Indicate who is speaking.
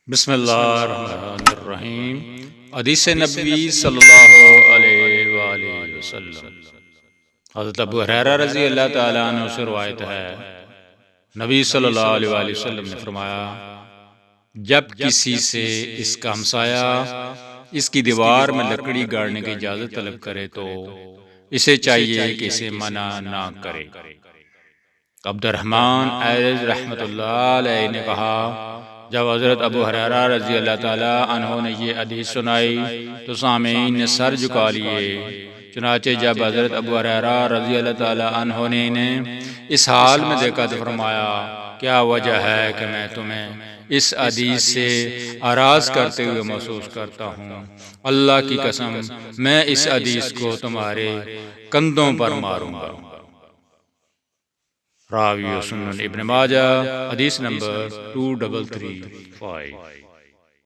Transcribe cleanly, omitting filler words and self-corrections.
Speaker 1: بسم اللہ الرحمن الرحیم۔ حدیث نبوی صلی اللہ علیہ وآلہ وسلم۔ حضرت ابو ہریرہ رضی اللہ تعالیٰ عنہ سے روایت ہے، نبی صلی اللہ علیہ وآلہ وسلم نے فرمایا، جب کسی سے اس کا ہمسایہ اس کی دیوار میں لکڑی گاڑنے کی اجازت طلب کرے تو اسے چاہیے کہ اسے منع نہ کرے۔ عبد الرحمن ایرج رحمۃ اللہ علیہ نے کہا، جب حضرت ابو ہریرہ رضی اللہ تعالیٰ عنہ نے یہ حدیث سنائی تو سامعین نے سر جھکا لیے۔ چنانچہ جب حضرت ابو ہریرہ رضی اللہ تعالیٰ عنہ نے انہیں اس حال میں دیکھا تو فرمایا، کیا وجہ ہے کہ میں تمہیں اس حدیث سے اعراض کرتے ہوئے محسوس کرتا ہوں؟ اللہ کی قسم میں اس حدیث کو تمہارے کندھوں پر ماروں گا۔ راوی سنن ابن ماجہ، حدیث نمبر 2335۔